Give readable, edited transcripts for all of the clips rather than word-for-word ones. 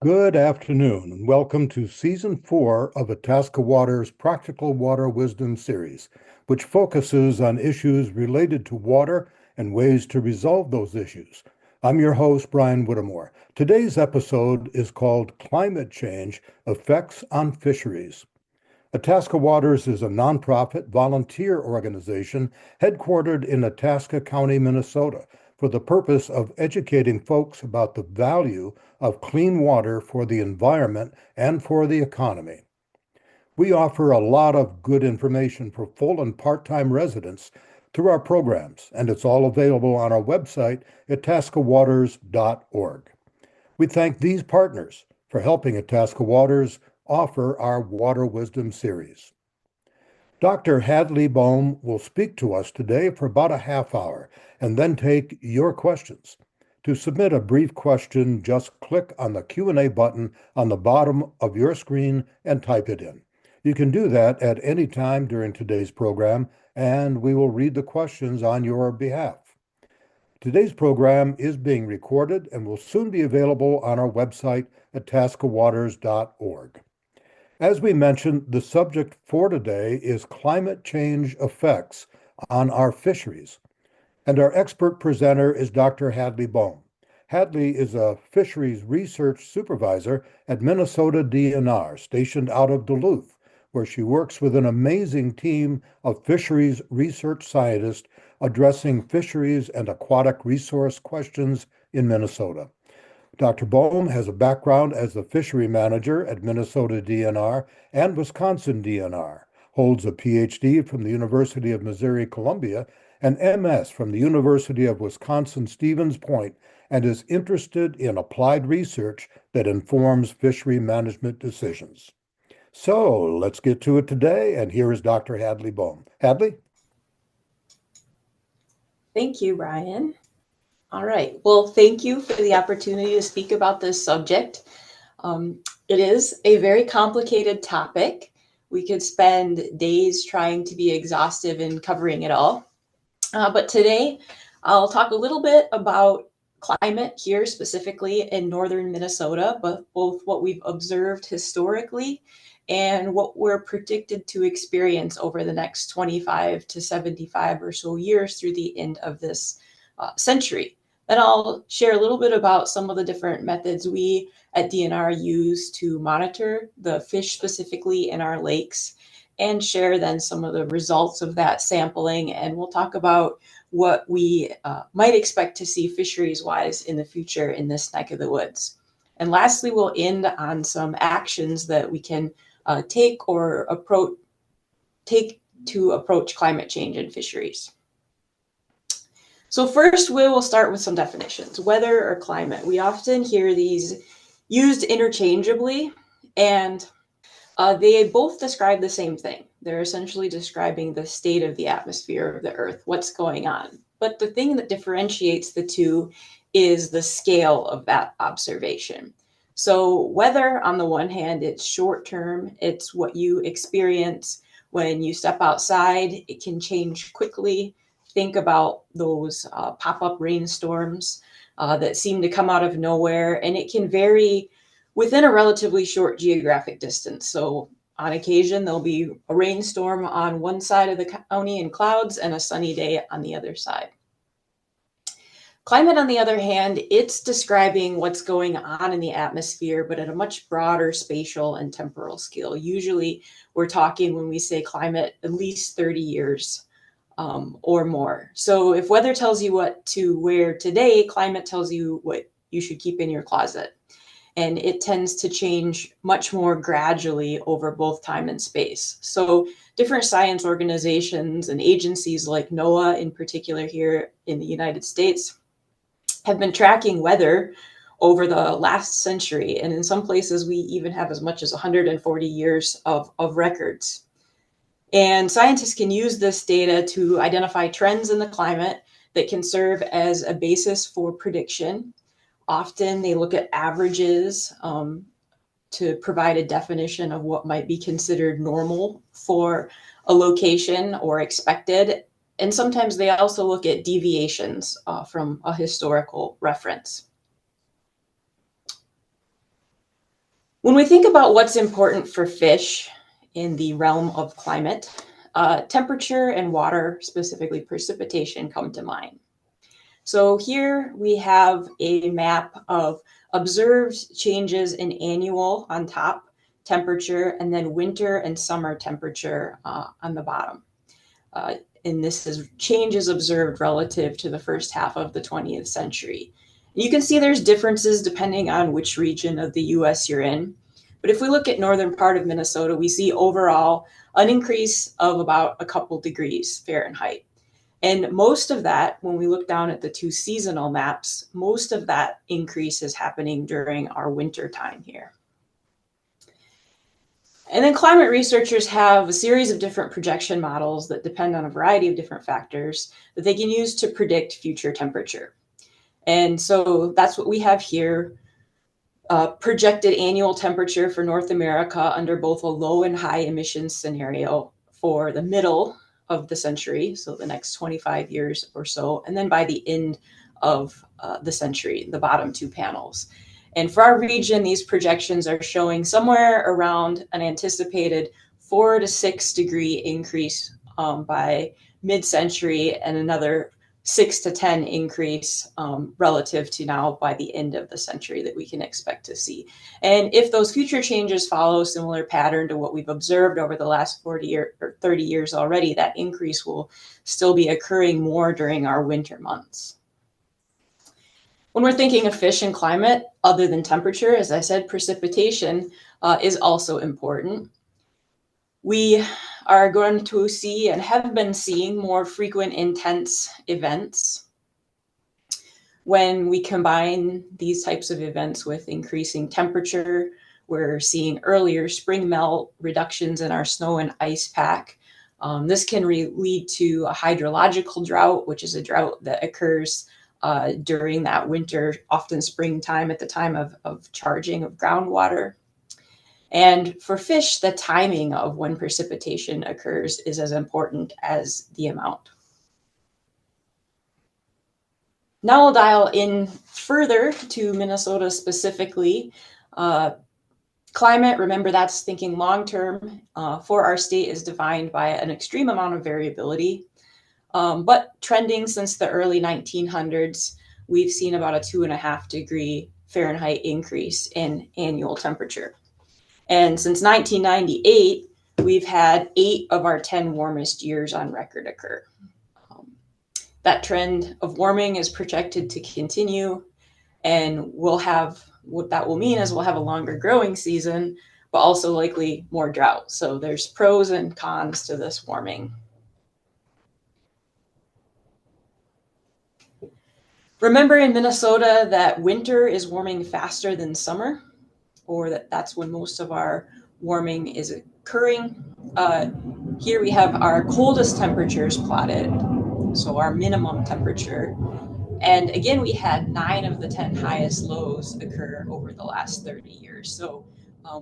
Good afternoon, and welcome to Season 4 of Itasca Water's Practical Water Wisdom series, which focuses on issues related to water and ways to resolve those issues. I'm your host, Brian Whittemore. Today's episode is called Climate Change Effects on Fisheries. Itasca Waters is a nonprofit volunteer organization headquartered in Itasca County, Minnesota, for the purpose of educating folks about the value of clean water for the environment and for the economy. We offer a lot of good information for full and part-time residents through our programs, and it's all available on our website at itascawaters.org. We thank these partners for helping Itasca Waters offer our Water Wisdom series. Dr. Hadley Boehm will speak to us today for about a half hour and then take your questions. To submit a brief question, just click on the Q&A button on the bottom of your screen and type it in. You can do that at any time during today's program, and we will read the questions on your behalf. Today's program is being recorded and will soon be available on our website at itascawaters.org. As we mentioned, the subject for today is climate change effects on our fisheries. And our expert presenter is Dr. Hadley Boehm. Hadley is a Fisheries Research Supervisor at Minnesota DNR, stationed out of Duluth, where she works with an amazing team of fisheries research scientists addressing fisheries and aquatic resource questions in Minnesota. Dr. Boehm has a background as the fishery manager at Minnesota DNR and Wisconsin DNR, holds a PhD from the University of Missouri-Columbia and MS from the University of Wisconsin-Stevens Point, and is interested in applied research that informs fishery management decisions. So let's get to it today, and here is Dr. Hadley Boehm. Hadley? Thank you, Brian. All right. Well, thank you for the opportunity to speak about this subject. It is a very complicated topic. We could spend days trying to be exhaustive in covering it all. But today, I'll talk a little bit about climate here, specifically in northern Minnesota, but both what we've observed historically and what we're predicted to experience over the next 25 to 75 or so years through the end of this century. Then I'll share a little bit about some of the different methods we at DNR use to monitor the fish specifically in our lakes, and share then some of the results of that sampling. And we'll talk about what we might expect to see fisheries-wise in the future in this neck of the woods. And lastly, we'll end on some actions that we can take to approach climate change in fisheries. So first, we will start with some definitions. Weather or climate. We often hear these used interchangeably, and they both describe the same thing. They're essentially describing the state of the atmosphere of the Earth, what's going on. But the thing that differentiates the two is the scale of that observation. So weather, on the one hand, it's short term. It's what you experience when you step outside. It can change quickly. Think about those pop-up rainstorms that seem to come out of nowhere, and it can vary within a relatively short geographic distance. So on occasion, there'll be a rainstorm on one side of the county and clouds, and a sunny day on the other side. Climate, on the other hand, it's describing what's going on in the atmosphere, but at a much broader spatial and temporal scale. Usually, we're talking, when we say climate, at least 30 years or more. So if weather tells you what to wear today, climate tells you what you should keep in your closet. And it tends to change much more gradually over both time and space. So different science organizations and agencies like NOAA in particular here in the United States have been tracking weather over the last century. And in some places, we even have as much as 140 years of records. And scientists can use this data to identify trends in the climate that can serve as a basis for prediction. Often they look at averages to provide a definition of what might be considered normal for a location or expected. And sometimes they also look at deviations from a historical reference. When we think about what's important for fish in the realm of climate, temperature and water, specifically precipitation, come to mind. So here we have a map of observed changes in annual on top, temperature, and then winter and summer temperature on the bottom. And this is changes observed relative to the first half of the 20th century. You can see there's differences depending on which region of the US you're in. But if we look at northern part of Minnesota, we see overall an increase of about a couple degrees Fahrenheit. And most of that, when we look down at the two seasonal maps, most of that increase is happening during our winter time here. And then climate researchers have a series of different projection models that depend on a variety of different factors that they can use to predict future temperature. And so that's what we have here. Projected annual temperature for North America under both a low and high emissions scenario for the middle of the century, so the next 25 years or so, and then by the end of the century, the bottom two panels. And for our region, these projections are showing somewhere around an anticipated 4 to 6 degree increase by mid-century and another 6 to 10 increase relative to now by the end of the century that we can expect to see. And if those future changes follow a similar pattern to what we've observed over the last 40 or 30 years already, that increase will still be occurring more during our winter months. When we're thinking of fish and climate, other than temperature, as I said, precipitation is also important. We are going to see and have been seeing more frequent intense events. When we combine these types of events with increasing temperature, we're seeing earlier spring melt, reductions in our snow and ice pack. This can lead to a hydrological drought, which is a drought that occurs during that winter, often springtime at the time of charging of groundwater. And for fish, the timing of when precipitation occurs is as important as the amount. Now we'll dial in further to Minnesota specifically. Climate, remember that's thinking long-term for our state is defined by an extreme amount of variability. But trending since the early 1900s, we've seen about a 2.5 degree Fahrenheit increase in annual temperature. And since 1998, we've had 8 of our 10 warmest years on record occur. That trend of warming is projected to continue, and what that will mean is we'll have a longer growing season, but also likely more drought. So there's pros and cons to this warming. Remember in Minnesota that winter is warming faster than summer, or that's when most of our warming is occurring. Here we have our coldest temperatures plotted, so our minimum temperature. And again, we had 9 of the 10 highest lows occur over the last 30 years. So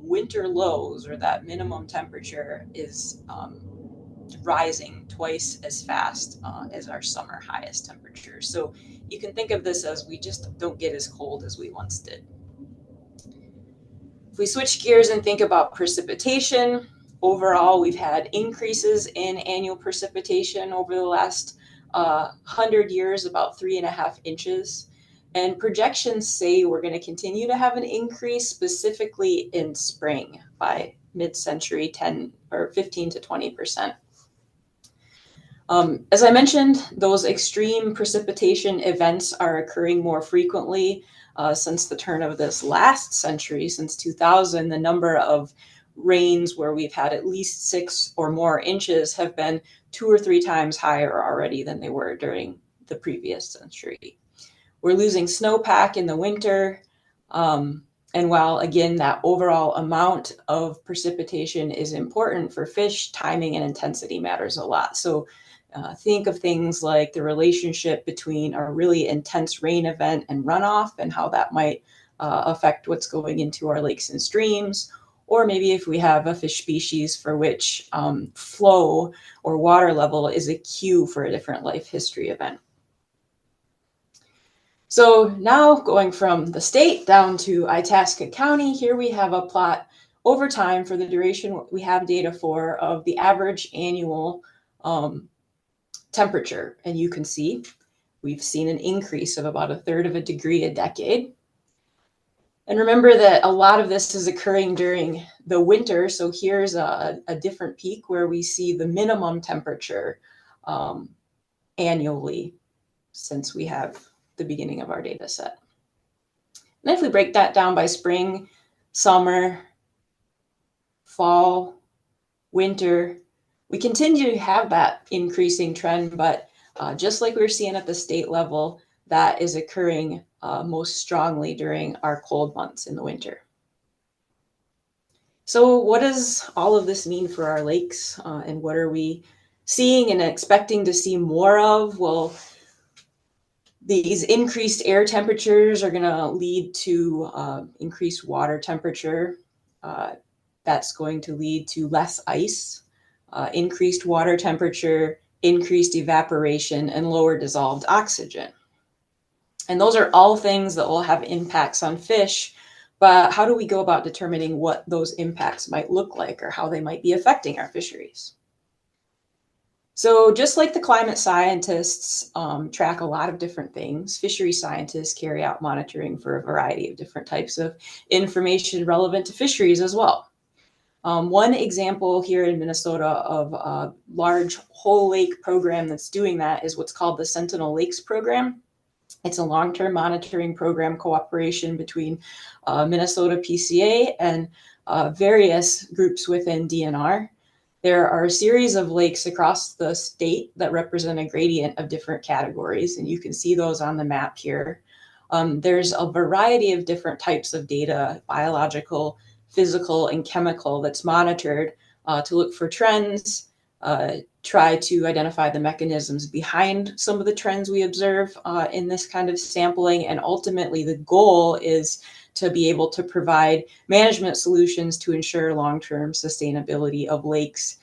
winter lows, or that minimum temperature, is rising twice as fast as our summer highest temperature. So you can think of this as we just don't get as cold as we once did. If we switch gears and think about precipitation, overall we've had increases in annual precipitation over the last 100 years, about 3.5 inches. And projections say we're going to continue to have an increase specifically in spring by mid-century, 10 or 15 to 20%. As I mentioned, those extreme precipitation events are occurring more frequently since the turn of this last century. Since 2000, the number of rains where we've had at least 6 or more inches have been 2 or 3 times higher already than they were during the previous century. We're losing snowpack in the winter. And while, again, that overall amount of precipitation is important for fish, timing and intensity matters a lot. So think of things like the relationship between a really intense rain event and runoff and how that might affect what's going into our lakes and streams. Or maybe if we have a fish species for which flow or water level is a cue for a different life history event. So now going from the state down to Itasca County, here we have a plot over time for the duration we have data for of the average annual temperature. And you can see we've seen an increase of about 1/3 of a degree a decade. And remember that a lot of this is occurring during the winter. So here's a different peak where we see the minimum temperature annually since we have the beginning of our data set. And if we break that down by spring, summer, fall, winter, we continue to have that increasing trend, but just like we're seeing at the state level, that is occurring most strongly during our cold months in the winter. So what does all of this mean for our lakes, and what are we seeing and expecting to see more of? Well, these increased air temperatures are going to lead to increased water temperature. That's going to lead to less ice, increased water temperature, increased evaporation, and lower dissolved oxygen. And those are all things that will have impacts on fish. But how do we go about determining what those impacts might look like or how they might be affecting our fisheries? So just like the climate scientists track a lot of different things, fishery scientists carry out monitoring for a variety of different types of information relevant to fisheries as well. One example here in Minnesota of a large whole lake program that's doing that is what's called the Sentinel Lakes program. It's a long-term monitoring program cooperation between Minnesota PCA and various groups within DNR. There are a series of lakes across the state that represent a gradient of different categories, and you can see those on the map here. There's a variety of different types of data, biological, physical, and chemical, that's monitored to look for trends, try to identify the mechanisms behind some of the trends we observe in this kind of sampling. And ultimately, the goal is to be able to provide management solutions to ensure long-term sustainability of lakes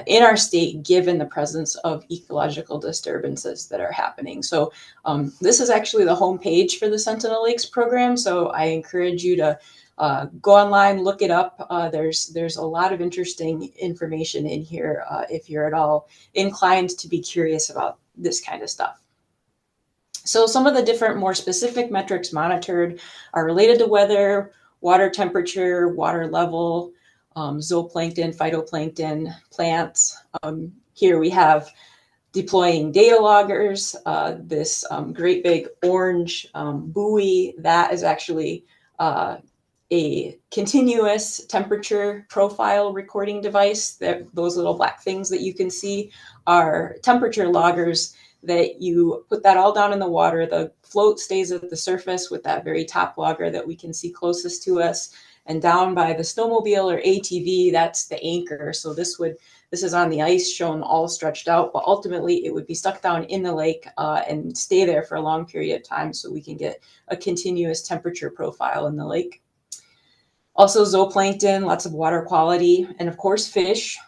in our state, given the presence of ecological disturbances that are happening. So this is actually the homepage for the Sentinel Lakes program. So I encourage you to go online, look it up. There's a lot of interesting information in here if you're at all inclined to be curious about this kind of stuff. So some of the different more specific metrics monitored are related to weather, water temperature, water level, zooplankton, phytoplankton, plants. Here we have deploying data loggers, this great big orange buoy, that is actually a continuous temperature profile recording device. That those little black things that you can see are temperature loggers that you put that all down in the water. The float stays at the surface with that very top logger that we can see closest to us. And down by the snowmobile or ATV, that's the anchor. So this is on the ice shown all stretched out, but ultimately it would be stuck down in the lake and stay there for a long period of time so we can get a continuous temperature profile in the lake. Also zooplankton, lots of water quality, and of course fish.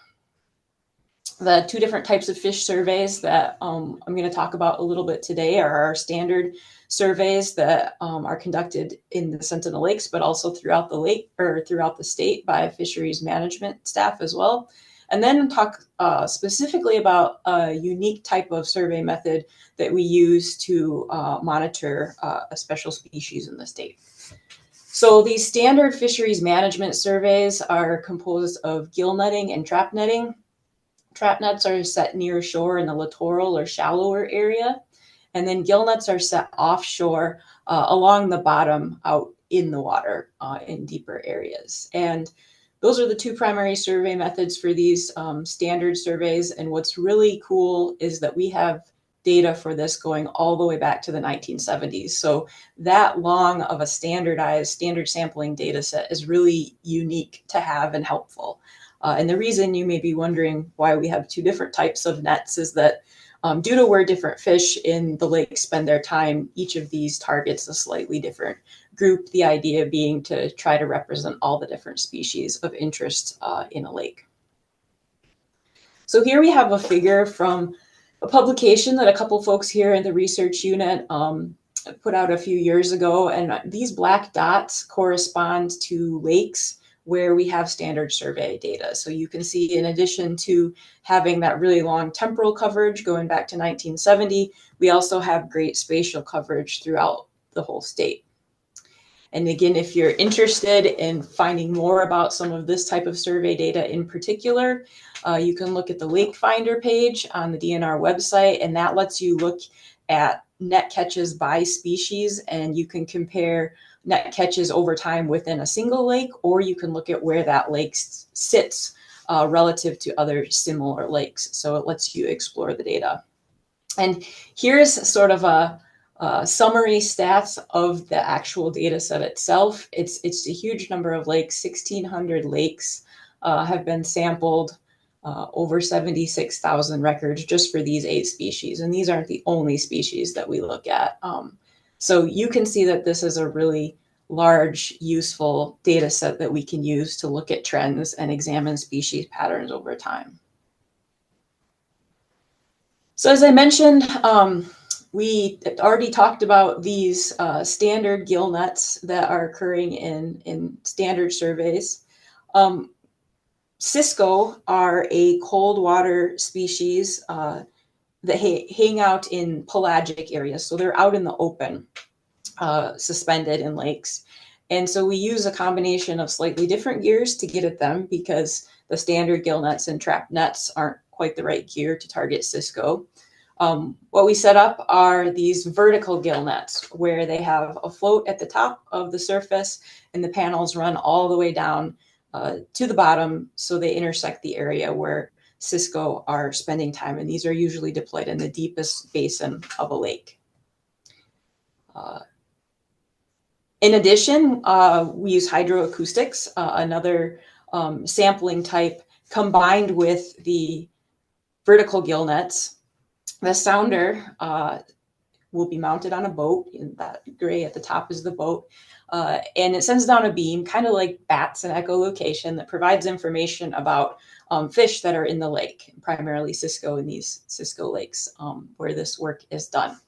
The two different types of fish surveys that I'm going to talk about a little bit today are our standard surveys that are conducted in the Sentinel Lakes, but also throughout the lake or throughout the state by fisheries management staff as well. And then talk specifically about a unique type of survey method that we use to monitor a special species in the state. So these standard fisheries management surveys are composed of gill netting and trap netting. Trap nets are set near shore in the littoral or shallower area, and then gill nets are set offshore along the bottom out in the water in deeper areas. And those are the two primary survey methods for these standard surveys. And what's really cool is that we have data for this going all the way back to the 1970s. So that long of a standard sampling data set is really unique to have and helpful. And the reason you may be wondering why we have two different types of nets is that due to where different fish in the lake spend their time, each of these targets a slightly different group, the idea being to try to represent all the different species of interest in a lake. So here we have a figure from a publication that a couple folks here in the research unit put out a few years ago, and these black dots correspond to lakes where we have standard survey data. So you can see, in addition to having that really long temporal coverage going back to 1970, we also have great spatial coverage throughout the whole state. And again, if you're interested in finding more about some of this type of survey data in particular, you can look at the Lake Finder page on the DNR website, and that lets you look at net catches by species, and you can compare net catches over time within a single lake, or you can look at where that lake sits relative to other similar lakes. So it lets you explore the data. And here's sort of a summary stats of the actual data set itself. It's a huge number of lakes. 1,600 lakes have been sampled, over 76,000 records just for these 8 species. And these aren't the only species that we look at. So you can see that this is a really large, useful data set that we can use to look at trends and examine species patterns over time. So as I mentioned, we already talked about these standard gill nets that are occurring in standard surveys. Cisco are a cold water species that hang out in pelagic areas. So they're out in the open, suspended in lakes. And so we use a combination of slightly different gears to get at them, because the standard gill nets and trap nets aren't quite the right gear to target Cisco. What we set up are these vertical gill nets, where they have a float at the top of the surface and the panels run all the way down to the bottom, so they intersect the area where Cisco are spending time. And these are usually deployed in the deepest basin of a lake. In addition, we use hydroacoustics, another sampling type, combined with the vertical gill nets. The sounder will be mounted on a boat, and that gray at the top is the boat. And it sends down a beam, kind of like bats and echolocation, that provides information about fish that are in the lake, primarily Cisco in these Cisco lakes where this work is done.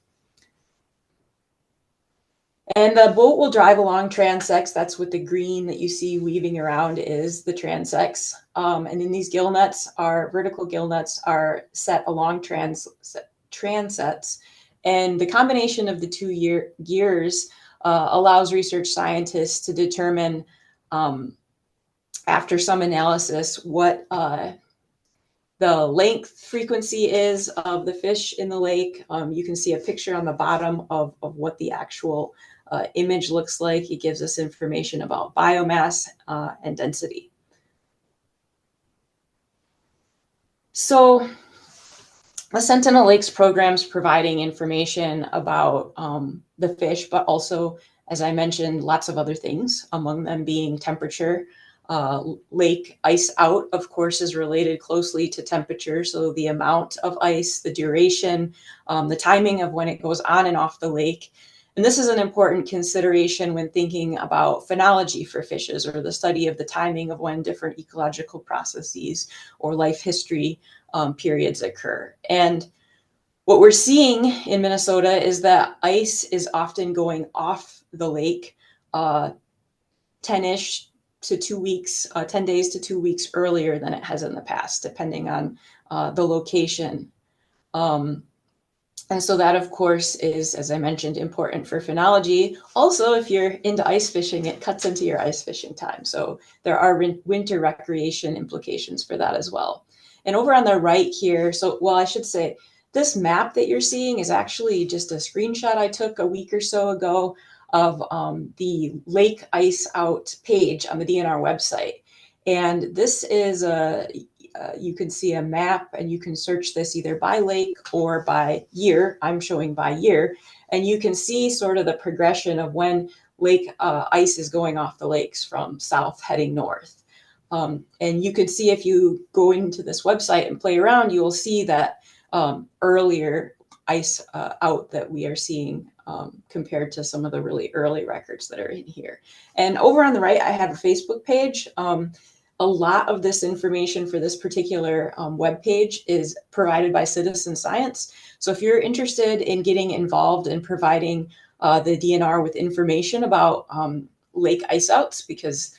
And the boat will drive along transects. That's what the green that you see weaving around is, the transects. And then these gill nets are, vertical gill nets are set along transects. And the combination of the two gears allows research scientists to determine, after some analysis, what the length frequency is of the fish in the lake. You can see a picture on the bottom of what the actual image looks like. It gives us information about biomass and density. So the Sentinel Lakes program is providing information about the fish, but also, as I mentioned, lots of other things, among them being temperature. Lake ice out, of course, is related closely to temperature. So the amount of ice, the duration, the timing of when it goes on and off the lake. And this is an important consideration when thinking about phenology for fishes, or the study of the timing of when different ecological processes or life history periods occur. And what we're seeing in Minnesota is that ice is often going off the lake 10-ish to 2 weeks, 10 days to 2 weeks earlier than it has in the past, depending on the location. And so that, of course, is, as I mentioned, important for phenology. Also, if you're into ice fishing, it cuts into your ice fishing time. So there are winter recreation implications for that as well. And over on the right here, so, well, I should say, this map that you're seeing is actually just a screenshot I took a week or so ago of the lake ice out page on the DNR website. And this is you can see a map, and you can search this either by lake or by year. I'm showing by year. And you can see sort of the progression of when lake ice is going off the lakes from south heading north. And you can see, if you go into this website and play around, you will see that earlier ice out that we are seeing compared to some of the really early records that are in here. And over on the right, I have a Facebook page. A lot of this information for this particular web page is provided by citizen science. So if you're interested in getting involved in providing the DNR with information about lake ice outs, because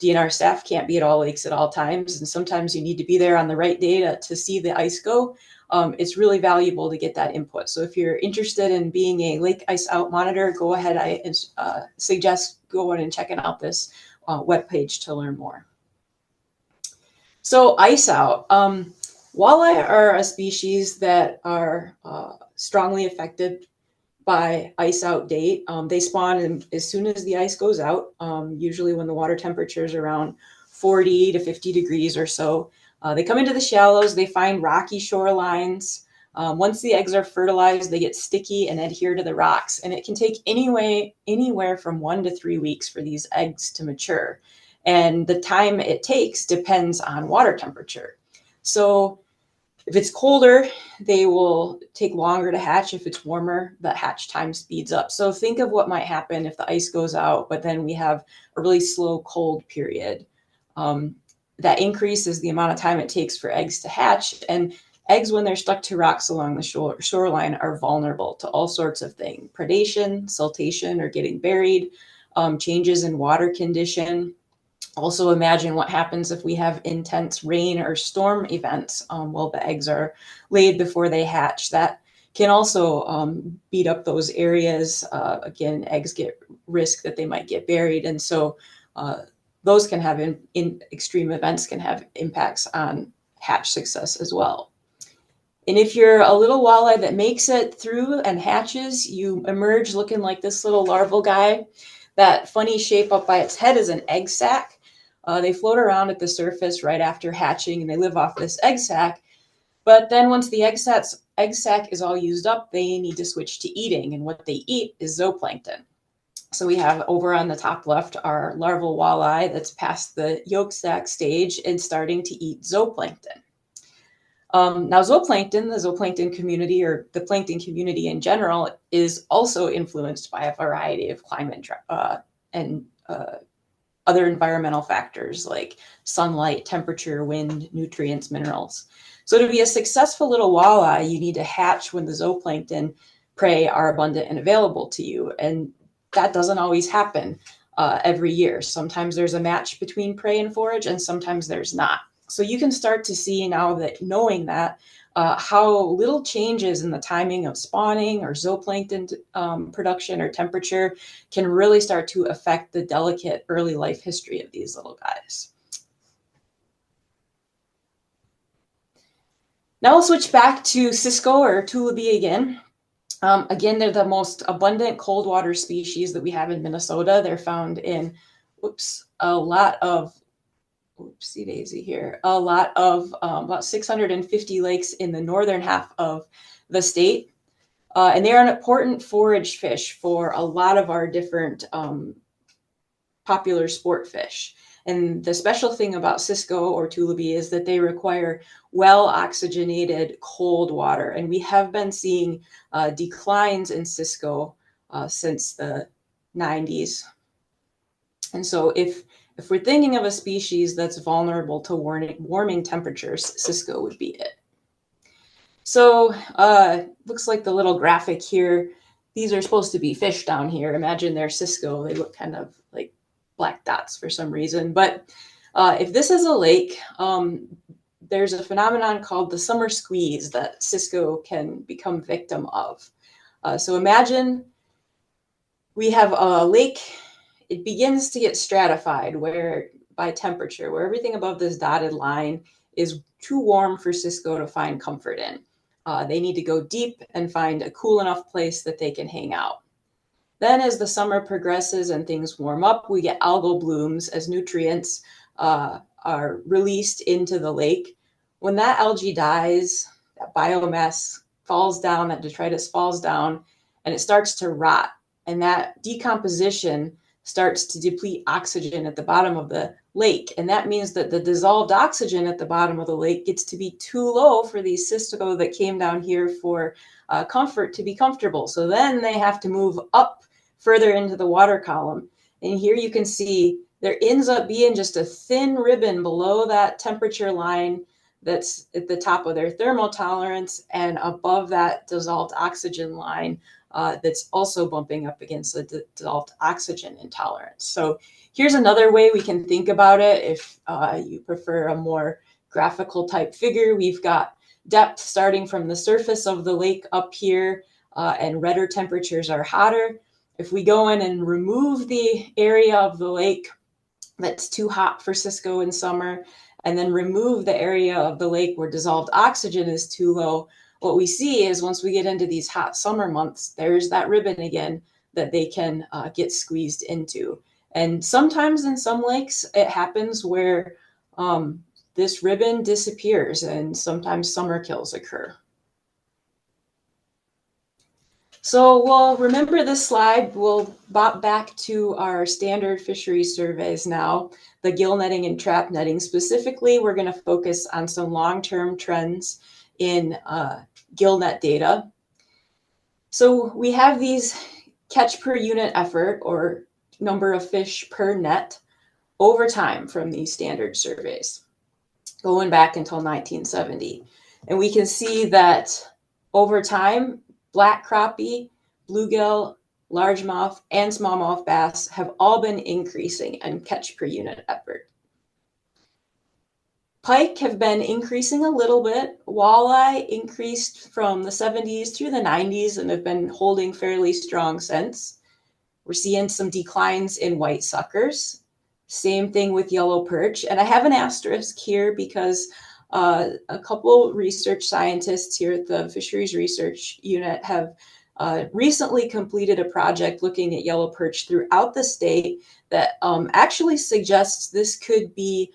DNR staff can't be at all lakes at all times, and sometimes you need to be there on the right day to see the ice go. It's really valuable to get that input. So if you're interested in being a lake ice out monitor, go ahead. I suggest going and checking out this webpage to learn more. So ice out. Walleye are a species that are strongly affected by ice out date. They spawn as soon as the ice goes out, usually when the water temperature is around 40 to 50 degrees or so. They come into the shallows, they find rocky shorelines. Once the eggs are fertilized, they get sticky and adhere to the rocks. And it can take anywhere from 1 to 3 weeks for these eggs to mature. And the time it takes depends on water temperature. So if it's colder, they will take longer to hatch. If it's warmer, the hatch time speeds up. So think of what might happen if the ice goes out, but then we have a really slow cold period. That increases the amount of time it takes for eggs to hatch. And eggs, when they're stuck to rocks along the shoreline, are vulnerable to all sorts of things: predation, siltation, or getting buried, changes in water condition. Also, imagine what happens if we have intense rain or storm events while the eggs are laid before they hatch. That can also beat up those areas. Again, eggs get risk that they might get buried. And so those can have, in extreme events, can have impacts on hatch success as well. And if you're a little walleye that makes it through and hatches, you emerge looking like this little larval guy. That funny shape up by its head is an egg sac. They float around at the surface right after hatching, and they live off this egg sac. But then once the egg sac is all used up, they need to switch to eating, and what they eat is zooplankton. So we have over on the top left our larval walleye that's past the yolk sac stage and starting to eat zooplankton. Now zooplankton, the zooplankton community, or the plankton community in general, is also influenced by a variety of climate and other environmental factors like sunlight, temperature, wind, nutrients, minerals. So to be a successful little walleye, you need to hatch when the zooplankton prey are abundant and available to you. And that doesn't always happen every year. Sometimes there's a match between prey and forage, and sometimes there's not. So you can start to see now that, knowing that, how little changes in the timing of spawning or zooplankton production or temperature can really start to affect the delicate early life history of these little guys. Now we'll switch back to Cisco or Tulibee again. Again, they're the most abundant cold water species that we have in Minnesota. They're found in, a lot of about 650 lakes in the northern half of the state. And they are an important forage fish for a lot of our different popular sport fish. And the special thing about Cisco or Tulibee is that they require well-oxygenated cold water. And we have been seeing declines in Cisco since the 90s. And so if we're thinking of a species that's vulnerable to warming temperatures, Cisco would be it. So looks like the little graphic here, these are supposed to be fish down here. Imagine they're Cisco. They look kind of like black dots for some reason. But if this is a lake, there's a phenomenon called the summer squeeze that Cisco can become victim of. So imagine we have a lake. It begins to get stratified by temperature, where everything above this dotted line is too warm for Cisco to find comfort in. They need to go deep and find a cool enough place that they can hang out. Then as the summer progresses and things warm up, we get algal blooms as nutrients are released into the lake. When that algae dies, that biomass falls down, that detritus falls down, and it starts to rot. And that decomposition starts to deplete oxygen at the bottom of the lake. And that means that the dissolved oxygen at the bottom of the lake gets to be too low for these Cisco that came down here for comfort to be comfortable. So then they have to move up further into the water column. And here you can see there ends up being just a thin ribbon below that temperature line that's at the top of their thermal tolerance, and above that dissolved oxygen line that's also bumping up against the dissolved oxygen intolerance. So here's another way we can think about it. If you prefer a more graphical type figure, we've got depth starting from the surface of the lake up here, and redder temperatures are hotter. If we go in and remove the area of the lake that's too hot for Cisco in summer, and then remove the area of the lake where dissolved oxygen is too low, what we see is once we get into these hot summer months, there's that ribbon again that they can get squeezed into. And sometimes in some lakes, it happens where this ribbon disappears, and sometimes summer kills occur. So we'll remember this slide. We'll bop back to our standard fisheries surveys now, the gill netting and trap netting. Specifically, we're going to focus on some long-term trends in gill net data. So we have these catch per unit effort, or number of fish per net, over time from these standard surveys, going back until 1970. And we can see that over time, black crappie, bluegill, largemouth, and smallmouth bass have all been increasing in catch per unit effort. Pike have been increasing a little bit. Walleye increased from the 70s through the 90s and have been holding fairly strong since. We're seeing some declines in white suckers. Same thing with yellow perch. And I have an asterisk here because a couple research scientists here at the Fisheries Research Unit have recently completed a project looking at yellow perch throughout the state that actually suggests this could be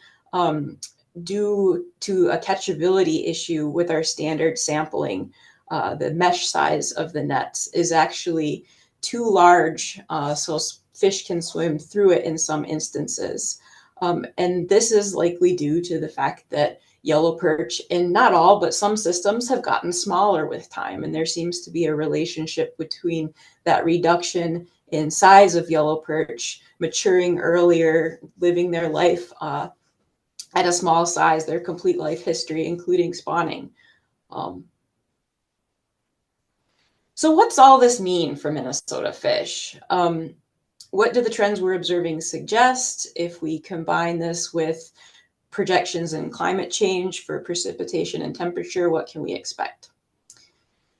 due to a catchability issue with our standard sampling. The mesh size of the nets is actually too large, so fish can swim through it in some instances. And this is likely due to the fact that yellow perch, in not all, but some systems, have gotten smaller with time. And there seems to be a relationship between that reduction in size of yellow perch, maturing earlier, living their life at a small size, their complete life history, including spawning. So what's all this mean for Minnesota fish? What do the trends we're observing suggest? If we combine this with projections in climate change for precipitation and temperature, what can we expect?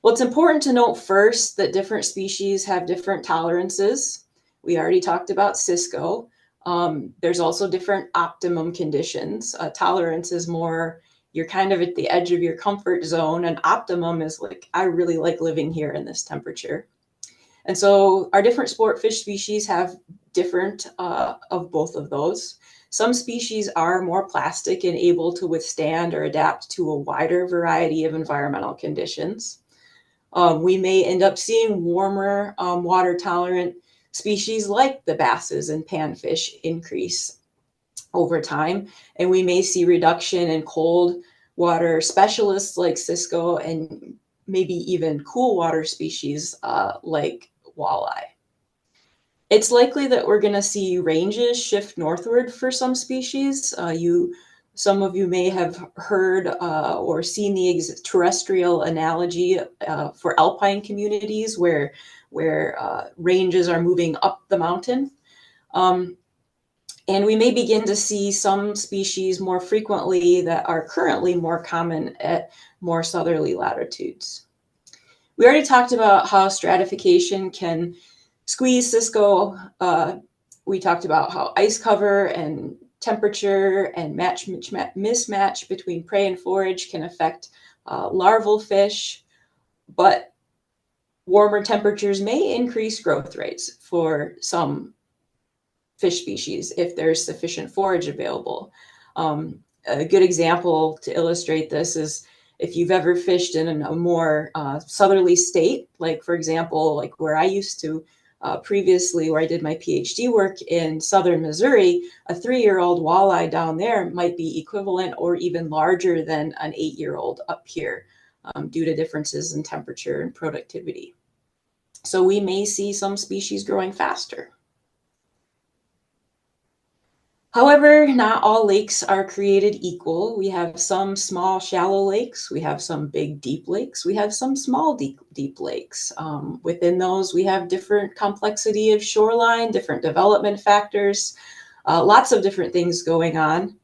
Well, it's important to note first that different species have different tolerances. We already talked about Cisco. There's also different optimum conditions. Tolerance is more, you're kind of at the edge of your comfort zone, and optimum is like, I really like living here in this temperature. And so our different sport fish species have different of both of those. Some species are more plastic and able to withstand or adapt to a wider variety of environmental conditions. We may end up seeing warmer, water tolerant species like the basses and panfish increase over time. And we may see reduction in cold water specialists like Cisco, and maybe even cool water species like walleye. It's likely that we're going to see ranges shift northward for some species. Some of you may have heard or seen the terrestrial analogy for alpine communities where ranges are moving up the mountain. And we may begin to see some species more frequently that are currently more common at more southerly latitudes. We already talked about how stratification can squeeze Cisco. We talked about how ice cover and temperature and mismatch between prey and forage can affect larval fish, but warmer temperatures may increase growth rates for some fish species if there's sufficient forage available. A good example to illustrate this is if you've ever fished in a more southerly state, like for example, like where I used to previously, where I did my PhD work in southern Missouri, a 3-year-old walleye down there might be equivalent or even larger than an 8-year-old up here due to differences in temperature and productivity. So we may see some species growing faster. However, not all lakes are created equal. We have some small, shallow lakes. We have some big, deep lakes. We have some small, deep lakes. Within those, we have different complexity of shoreline, different development factors, lots of different things going on.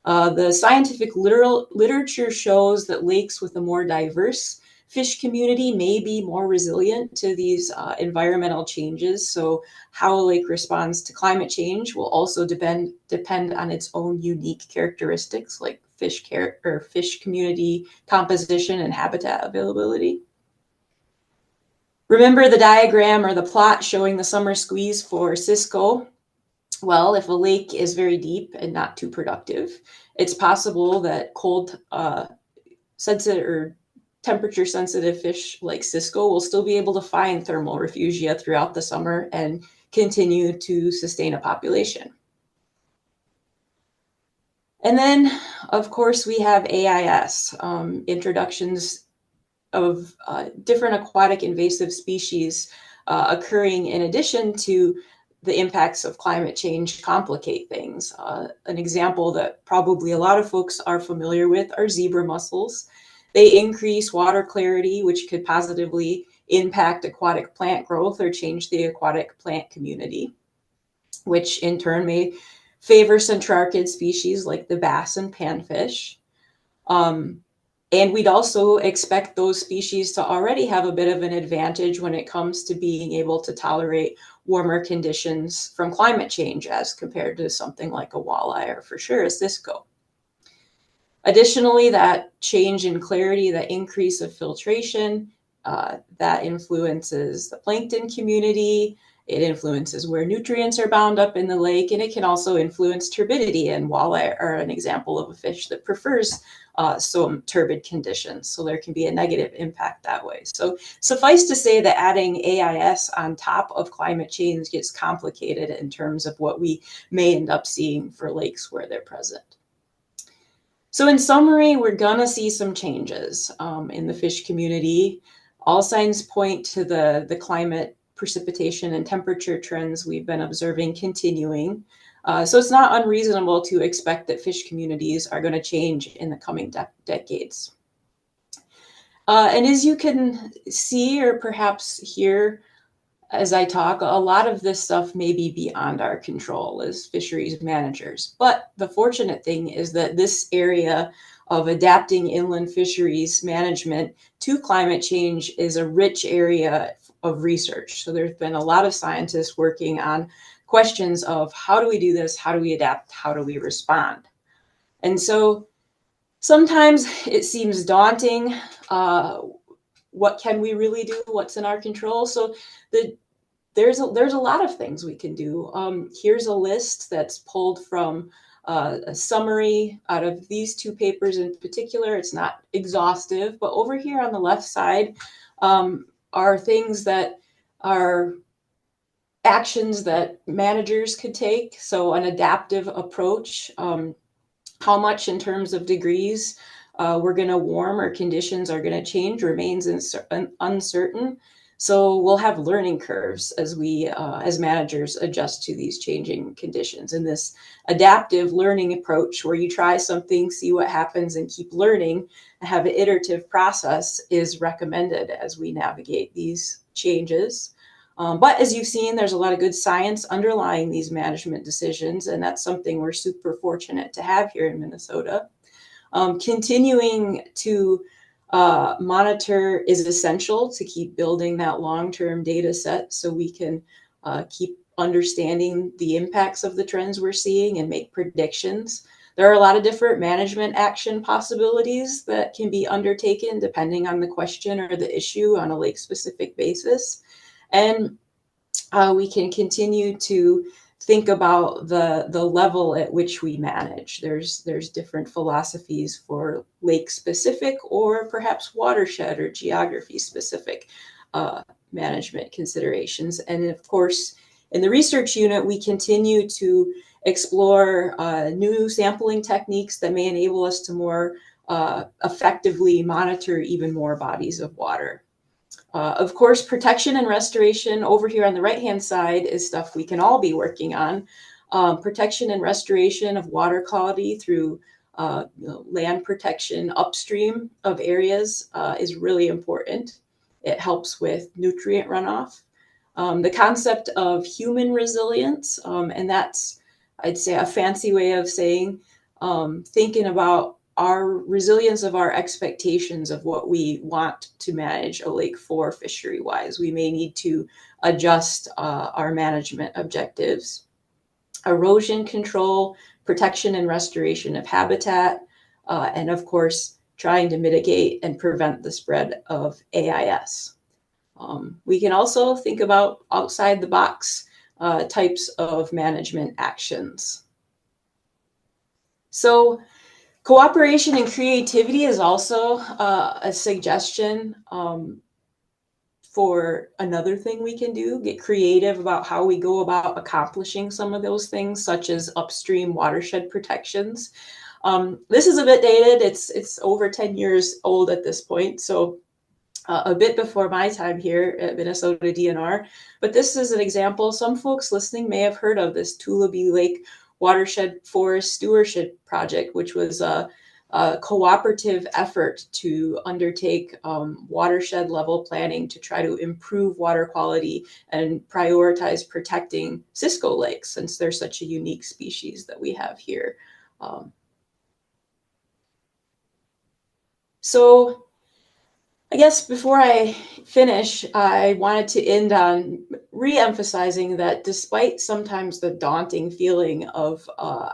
The scientific literature shows that lakes with a more diverse fish community may be more resilient to these environmental changes. So how a lake responds to climate change will also depend on its own unique characteristics, like fish community composition and habitat availability. Remember the diagram or the plot showing the summer squeeze for Cisco? Well, if a lake is very deep and not too productive, it's possible that cold sensitive or temperature sensitive fish like Cisco will still be able to find thermal refugia throughout the summer and continue to sustain a population. And then, of course, we have AIS, introductions of different aquatic invasive species occurring in addition to the impacts of climate change complicate things. An example that probably a lot of folks are familiar with are zebra mussels. They increase water clarity, which could positively impact aquatic plant growth or change the aquatic plant community, which in turn may favor centrarchid species like the bass and panfish. And we'd also expect those species to already have a bit of an advantage when it comes to being able to tolerate warmer conditions from climate change as compared to something like a walleye or for sure a Cisco. Additionally, that change in clarity, that increase of filtration, that influences the plankton community. It influences where nutrients are bound up in the lake, and it can also influence turbidity. And walleye are an example of a fish that prefers some turbid conditions. So there can be a negative impact that way. So suffice to say that adding AIS on top of climate change gets complicated in terms of what we may end up seeing for lakes where they're present. So in summary, we're gonna see some changes in the fish community. All signs point to the climate, precipitation, and temperature trends we've been observing continuing. So it's not unreasonable to expect that fish communities are gonna change in the coming decades. And as you can see or perhaps hear as I talk, a lot of this stuff may be beyond our control as fisheries managers. But the fortunate thing is that this area of adapting inland fisheries management to climate change is a rich area of research. So there's been a lot of scientists working on questions of how do we do this? How do we adapt? How do we respond? And so sometimes it seems daunting. What can we really do? What's in our control? So there's a lot of things we can do. Here's a list that's pulled from a summary out of these two papers in particular. It's not exhaustive, but over here on the left side are things that are actions that managers could take. So an adaptive approach, how much in terms of degrees we're going to warm or conditions are going to change remains uncertain. So we'll have learning curves as we, as managers, adjust to these changing conditions. And this adaptive learning approach, where you try something, see what happens, and keep learning, and have an iterative process, is recommended as we navigate these changes. But as you've seen, there's a lot of good science underlying these management decisions, and that's something we're super fortunate to have here in Minnesota. Continuing to monitor is essential to keep building that long-term data set so we can keep understanding the impacts of the trends we're seeing and make predictions. There are a lot of different management action possibilities that can be undertaken depending on the question or the issue on a lake-specific basis. And we can continue to think about the level at which we manage. There's different philosophies for lake specific or perhaps watershed or geography specific management considerations. And of course, in the research unit, we continue to explore new sampling techniques that may enable us to more effectively monitor even more bodies of water. Of course, protection and restoration over here on the right-hand side is stuff we can all be working on. Protection and restoration of water quality through land protection upstream of areas is really important. It helps with nutrient runoff. The concept of human resilience, and that's, I'd say, a fancy way of saying thinking about our resilience of our expectations of what we want to manage a lake for fishery wise. We may need to adjust our management objectives. Erosion control, protection and restoration of habitat, and of course, trying to mitigate and prevent the spread of AIS. We can also think about outside the box types of management actions. So cooperation and creativity is also a suggestion for another thing we can do. Get creative about how we go about accomplishing some of those things, such as upstream watershed protections. This is a bit dated. It's over 10 years old at this point, so a bit before my time here at Minnesota DNR. But this is an example. Some folks listening may have heard of this Tullabee Lake Watershed Forest Stewardship Project, which was a cooperative effort to undertake watershed level planning to try to improve water quality and prioritize protecting Cisco lakes, since they're such a unique species that we have here. So I guess before I finish, I wanted to end on re-emphasizing that despite sometimes the daunting feeling of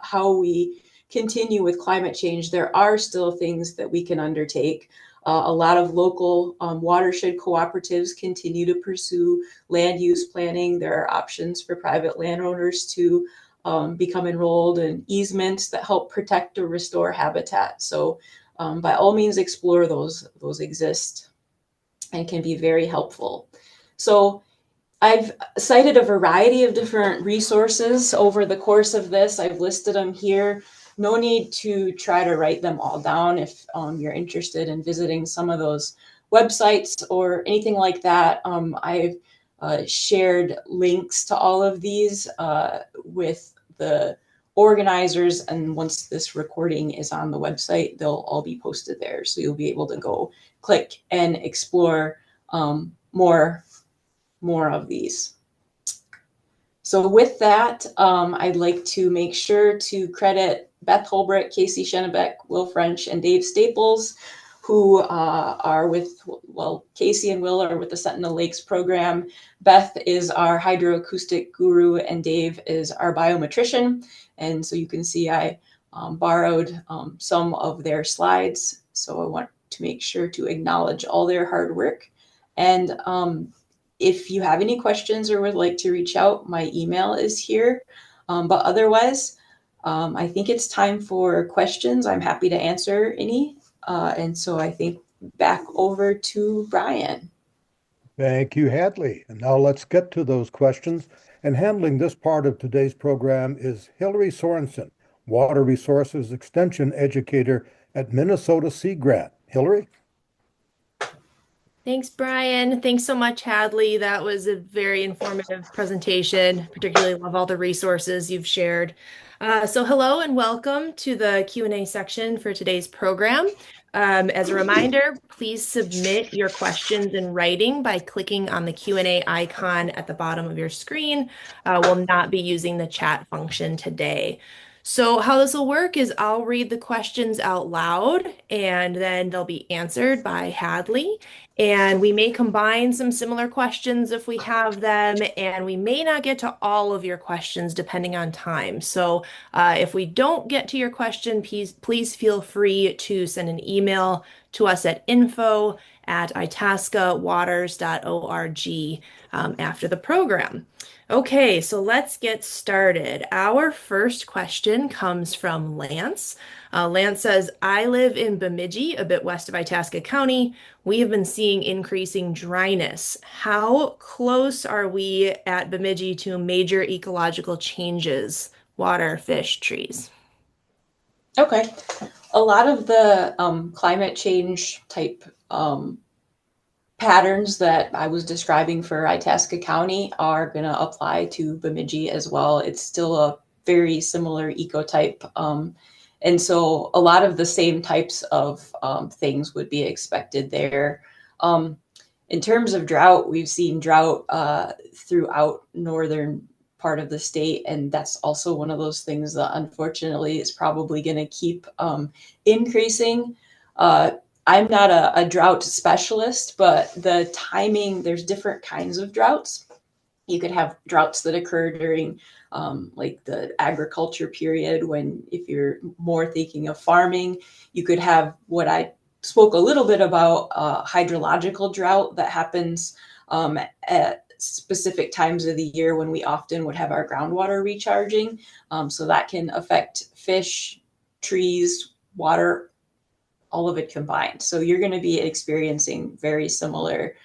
how we continue with climate change, there are still things that we can undertake. A lot of local watershed cooperatives continue to pursue land use planning. There are options for private landowners to become enrolled in easements that help protect or restore habitat. So by all means, explore those exist and can be very helpful. So I've cited a variety of different resources over the course of this. I've listed them here. No need to try to write them all down. If you're interested in visiting some of those websites or anything like that, I've shared links to all of these with the organizers, and once this recording is on the website, they'll all be posted there. So you'll be able to go click and explore more of these. So with that, I'd like to make sure to credit Beth Holbrook, Casey Schenebeck, Will French, and Dave Staples, who are with, well, Casey and Will are with the Sentinel Lakes program. Beth is our hydroacoustic guru, and Dave is our biometrician. And so you can see I borrowed some of their slides. So I want to make sure to acknowledge all their hard work. And if you have any questions or would like to reach out, my email is here. But otherwise, I think it's time for questions. I'm happy to answer any. And so I think back over to Brian. Thank you, Hadley. And now let's get to those questions. And handling this part of today's program is Hillary Sorensen, Water Resources Extension Educator at Minnesota Sea Grant. Hillary? Thanks, Brian. Thanks so much, Hadley. That was a very informative presentation. Particularly love all the resources you've shared. So hello and welcome to the Q&A section for today's program. As a reminder, please submit your questions in writing by clicking on the Q&A icon at the bottom of your screen. We'll not be using the chat function today. So how this will work is I'll read the questions out loud and then they'll be answered by Hadley. And we may combine some similar questions if we have them, and we may not get to all of your questions depending on time. So if we don't get to your question, please feel free to send an email to us at info@itascawaters.org after the program. Okay, so let's get started. Our first question comes from Lance. Lance says, I live in Bemidji, a bit west of Itasca County. We have been seeing increasing dryness. How close are we at Bemidji to major ecological changes? Water, fish, trees. Okay. A lot of the climate change type patterns that I was describing for Itasca County are going to apply to Bemidji as well. It's still a very similar ecotype. And so a lot of the same types of things would be expected there. In terms of drought, we've seen drought throughout northern part of the state, and that's also one of those things that unfortunately is probably going to keep increasing. I'm not a drought specialist, but the timing, there's different kinds of droughts. You could have droughts that occur during like the agriculture period, when if you're more thinking of farming, you could have what I spoke a little bit about, hydrological drought that happens at specific times of the year when we often would have our groundwater recharging. So that can affect fish, trees, water, all of it combined. So you're going to be experiencing very similar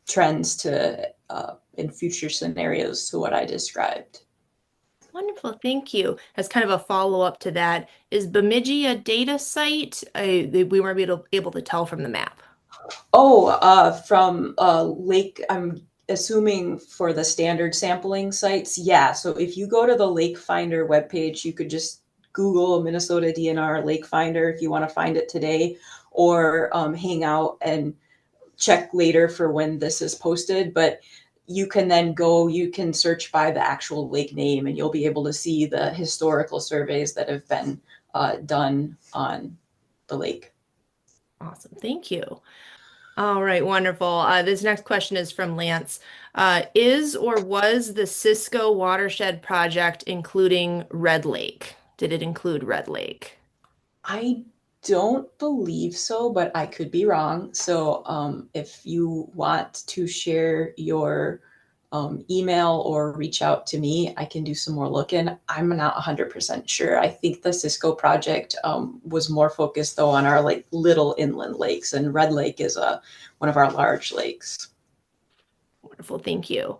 trends to in future scenarios to what I described. Wonderful, thank you. As kind of a follow-up to that, is Bemidji a data site? We weren't able to tell from the map. Oh, from lake, I'm assuming for the standard sampling sites. Yeah, so if you go to the Lake Finder webpage, you could just Google Minnesota DNR Lake Finder if you want to find it today, or hang out and check later for when this is posted. But you can then go, you can search by the actual lake name, and you'll be able to see the historical surveys that have been done on the lake. Awesome, thank you. All right, wonderful. This next question is from Lance. Is or was the Cisco watershed project including Red Lake? Did it include Red Lake? I don't believe so, but I could be wrong. So if you want to share your email or reach out to me, I can do some more looking. I'm not 100% sure. I think the Cisco project was more focused though on our like little inland lakes, and Red Lake is one of our large lakes. Wonderful, thank you.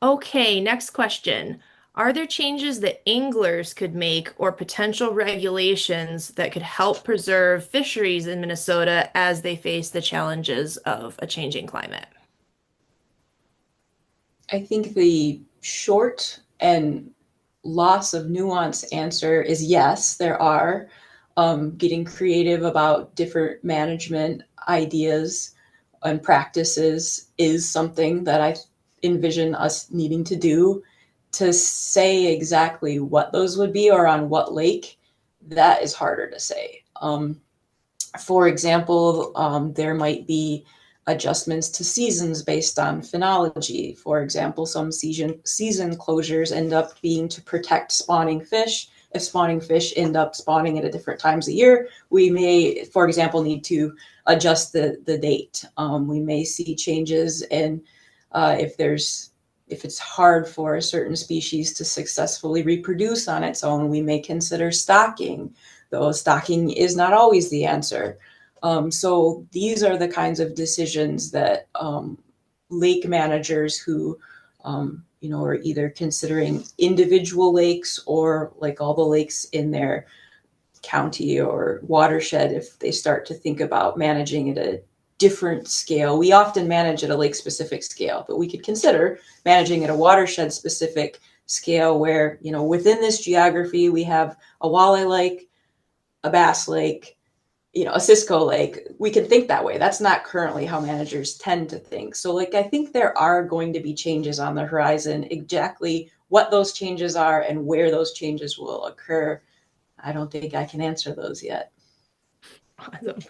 Okay, next question. Are there changes that anglers could make or potential regulations that could help preserve fisheries in Minnesota as they face the challenges of a changing climate? I think the short and loss of nuance answer is yes, there are. Getting creative about different management ideas and practices is something that I envision us needing to do. To say exactly what those would be or on what lake, that is harder to say. For example, there might be adjustments to seasons based on phenology. For example, some season closures end up being to protect spawning fish. If spawning fish end up spawning at a different times of year, we may, for example, need to adjust the date. We may see changes in if it's hard for a certain species to successfully reproduce on its own, we may consider stocking, though stocking is not always the answer. So these are the kinds of decisions that lake managers who are either considering individual lakes or like all the lakes in their county or watershed, if they start to think about managing at a different scale. We often manage at a lake specific scale, but we could consider managing at a watershed specific scale where, within this geography, we have a walleye lake, a bass lake, a Cisco lake. We can think that way. That's not currently how managers tend to think. So I think there are going to be changes on the horizon. Exactly what those changes are and where those changes will occur, I don't think I can answer those yet. Awesome.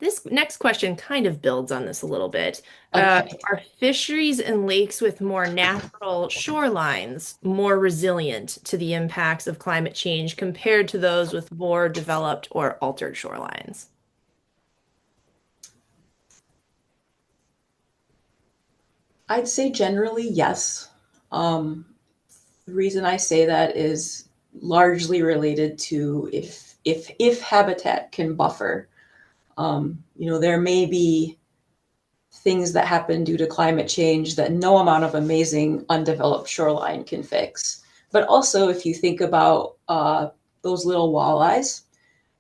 This next question kind of builds on this a little bit. Okay. Are fisheries and lakes with more natural shorelines more resilient to the impacts of climate change compared to those with more developed or altered shorelines? I'd say generally yes. The reason I say that is largely related to if habitat can buffer. There may be things that happen due to climate change that no amount of amazing undeveloped shoreline can fix. But also, if you think about those little walleyes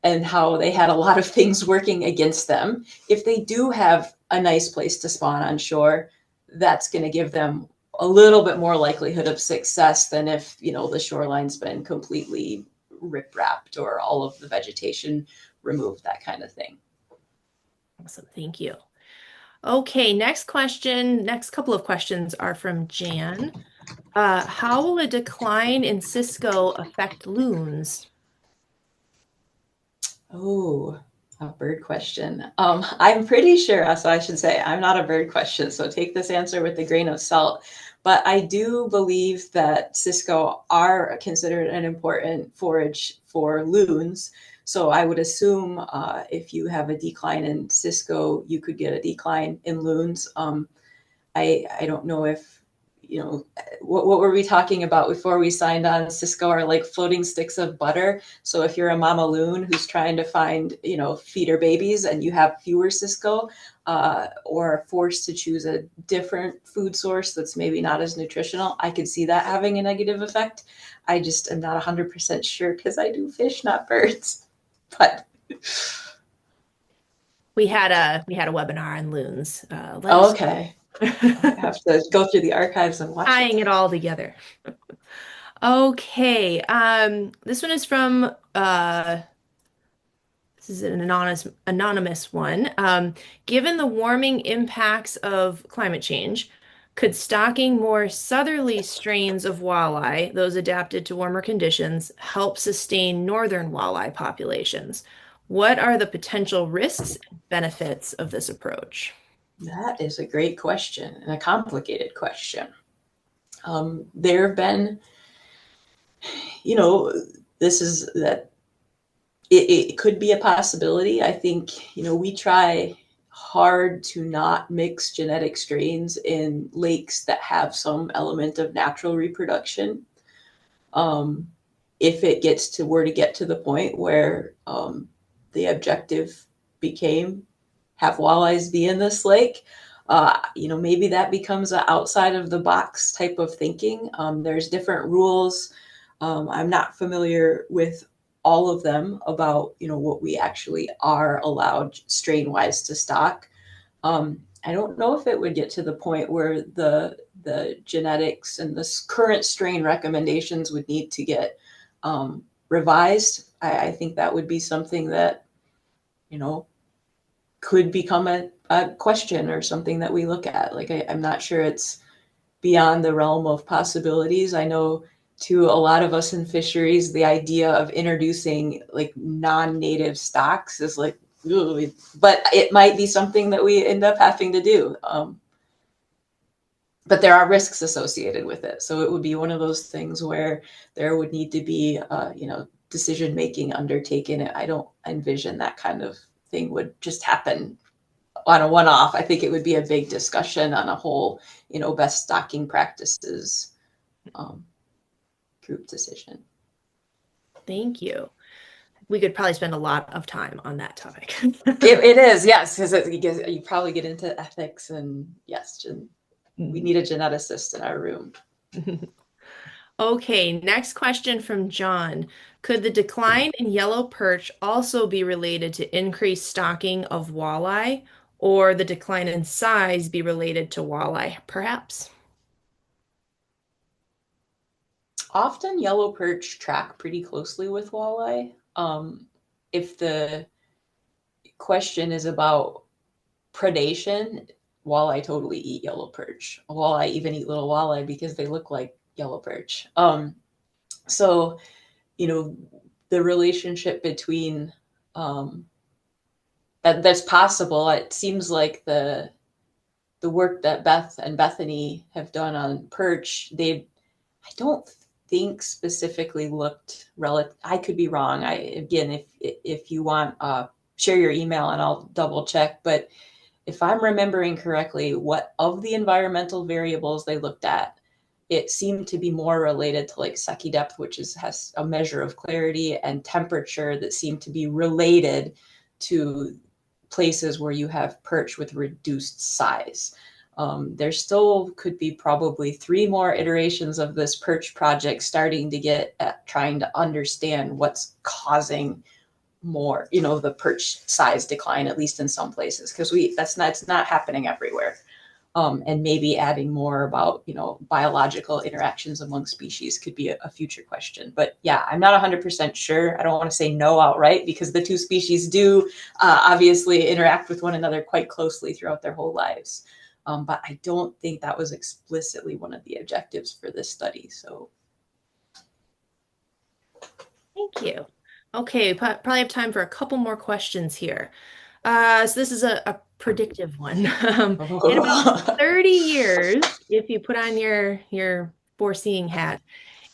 and how they had a lot of things working against them, if they do have a nice place to spawn on shore, that's going to give them a little bit more likelihood of success than if, the shoreline's been completely rip-wrapped or all of the vegetation removed, that kind of thing. Awesome, thank you. Okay, next question. Next couple of questions are from Jan. How will a decline in Cisco affect loons? Oh, a bird question. I'm pretty sure, so I should say I'm not a bird question, so take this answer with a grain of salt. But I do believe that Cisco are considered an important forage for loons. So I would assume if you have a decline in Cisco, you could get a decline in loons. I don't know if, what were we talking about before we signed on? Cisco are like floating sticks of butter. So if you're a mama loon who's trying to find, feed her babies and you have fewer Cisco, or forced to choose a different food source that's maybe not as nutritional, I could see that having a negative effect. I just am not 100% sure because I do fish, not birds. But we had a webinar on loons. Okay. I have to go through the archives and watch tying it all together. Okay, this one is from this is an anonymous one. Given the warming impacts of climate change, could stocking more southerly strains of walleye, those adapted to warmer conditions, help sustain northern walleye populations? What are the potential risks and benefits of this approach? That is a great question and a complicated question. There have been, this is that it could be a possibility. I think, we try hard to not mix genetic strains in lakes that have some element of natural reproduction. If it were to get to the point where the objective became have walleyes be in this lake, maybe that becomes an outside of the box type of thinking. There's different rules. I'm not familiar with all of them about, what we actually are allowed strain wise to stock. I don't know if it would get to the point where the genetics and the current strain recommendations would need to get revised. I think that would be something that, could become a question or something that we look at. Like, I'm not sure it's beyond the realm of possibilities. I know to a lot of us in fisheries, the idea of introducing like non-native stocks is like, ugh, but it might be something that we end up having to do. But there are risks associated with it. So it would be one of those things where there would need to be, decision-making undertaken. I don't envision that kind of thing would just happen on a one-off. I think it would be a big discussion on a whole, best stocking practices group decision. Thank you. We could probably spend a lot of time on that topic. It is, yes, because you probably get into ethics and yes, we need a geneticist in our room. Okay, next question from John. Could the decline in yellow perch also be related to increased stocking of walleye, or the decline in size be related to walleye, perhaps? Often yellow perch track pretty closely with walleye. If the question is about predation, walleye totally eat yellow perch. Walleye even eat little walleye because they look like yellow perch. So, the relationship between that's possible. It seems like the work that Beth and Bethany have done on perch, I don't think specifically looked relative. I could be wrong. Again, if you want, share your email and I'll double check. But if I'm remembering correctly, what of the environmental variables they looked at, it seemed to be more related to like Secchi depth, which has a measure of clarity, and temperature that seemed to be related to places where you have perch with reduced size. There still could be probably 3 more iterations of this perch project starting to get at trying to understand what's causing more, the perch size decline, at least in some places, because it's not happening everywhere. and maybe adding more about, biological interactions among species could be a future question. But yeah, I'm not 100% sure. I don't want to say no outright because the two species do obviously interact with one another quite closely throughout their whole lives. But I don't think that was explicitly one of the objectives for this study. So. Thank you. Okay, probably have time for a couple more questions here. So this is a predictive one. In about 30 years, if you put on your foreseeing hat,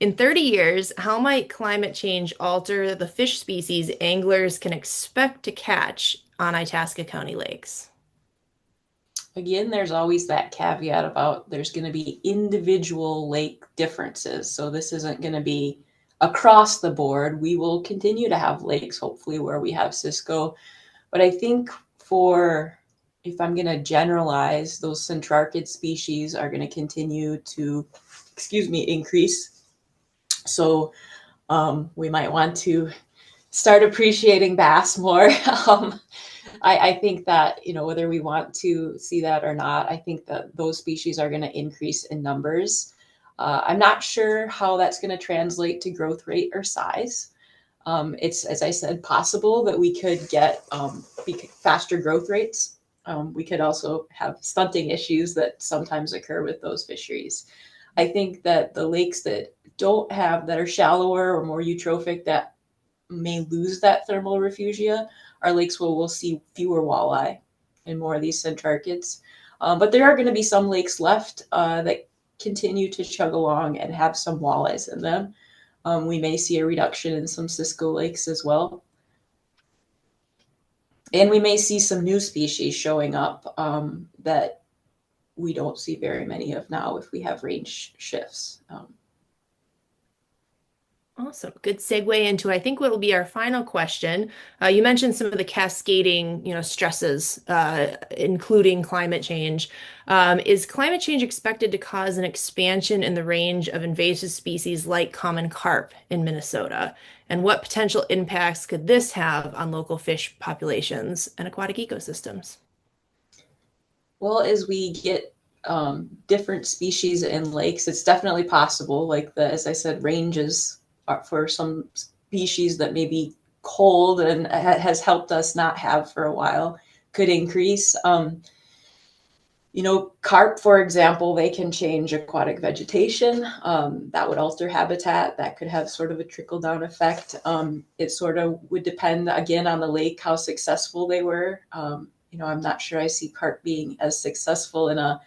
in 30 years, how might climate change alter the fish species anglers can expect to catch on Itasca County lakes? Again, there's always that caveat about there's going to be individual lake differences. So this isn't going to be across the board. We will continue to have lakes, hopefully, where we have Cisco. But I think if I'm going to generalize, those centrarchid species are going to continue to, increase. So we might want to start appreciating bass more. I think that, whether we want to see that or not, I think that those species are going to increase in numbers. I'm not sure how that's going to translate to growth rate or size. It's, as I said, possible that we could get faster growth rates. We could also have stunting issues that sometimes occur with those fisheries. I think that the lakes that are shallower or more eutrophic that may lose that thermal refugia are lakes where we'll see fewer walleye and more of these centrarchids. But there are going to be some lakes left that continue to chug along and have some walleyes in them. We may see a reduction in some Cisco lakes as well. And we may see some new species showing up that we don't see very many of now if we have range shifts. Awesome. Good segue into, I think, what will be our final question. You mentioned some of the cascading, stresses, including climate change. Is climate change expected to cause an expansion in the range of invasive species like common carp in Minnesota? And what potential impacts could this have on local fish populations and aquatic ecosystems? Well, as we get different species in lakes, it's definitely possible. Like as I said, ranges for some species that may be cold and has helped us not have for a while could increase. Carp, for example, they can change aquatic vegetation. That would alter habitat. That could have sort of a trickle-down effect. It sort of would depend, again, on the lake, how successful they were. I'm not sure I see carp being as successful in a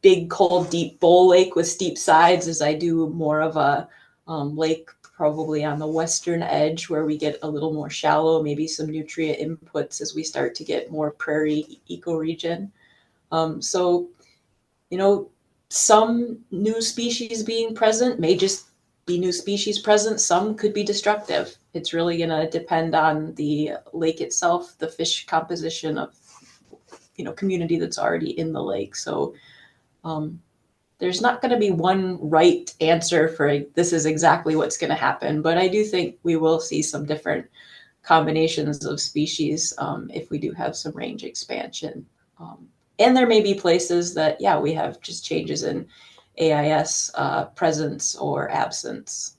big, cold, deep bowl lake with steep sides as I do more of a lake probably on the western edge where we get a little more shallow, maybe some nutrient inputs as we start to get more prairie ecoregion. So, some new species being present may just be new species present. Some could be destructive. It's really going to depend on the lake itself, the fish composition of, community that's already in the lake. So, there's not going to be one right answer for this is exactly what's going to happen, but I do think we will see some different combinations of species if we do have some range expansion. And there may be places that, we have just changes in AIS presence or absence.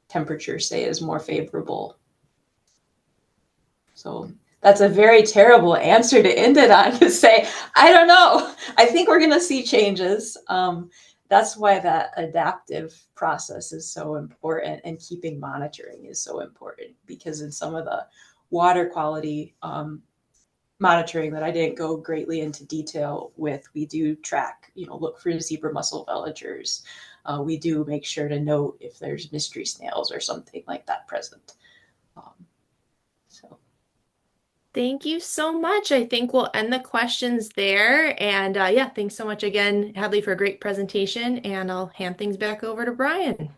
Temperature, say, is more favorable. So that's a very terrible answer to end it on, to say, I don't know. I think we're going to see changes. That's why that adaptive process is so important, and keeping monitoring is so important, because in some of the water quality monitoring that I didn't go greatly into detail with, we do track, look for zebra mussel veligers. We do make sure to note if there's mystery snails or something like that present. Thank you so much. I think we'll end the questions there. And thanks so much again, Hadley, for a great presentation. And I'll hand things back over to Brian.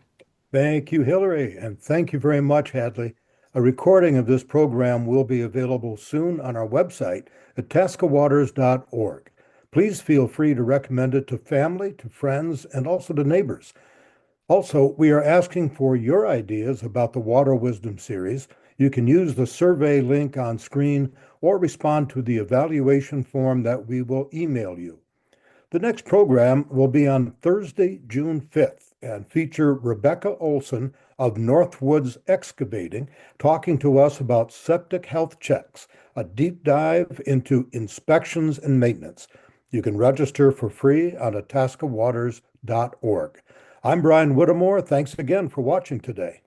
Thank you, Hillary, and thank you very much, Hadley. A recording of this program will be available soon on our website at tascawaters.org. Please feel free to recommend it to family, to friends, and also to neighbors. Also, we are asking for your ideas about the Water Wisdom series. You can use the survey link on screen or respond to the evaluation form that we will email you. The next program will be on Thursday, June 5th, and feature Rebecca Olson of Northwoods Excavating talking to us about septic health checks, a deep dive into inspections and maintenance. You can register for free on itascawaters.org. I'm Brian Whittemore. Thanks again for watching today.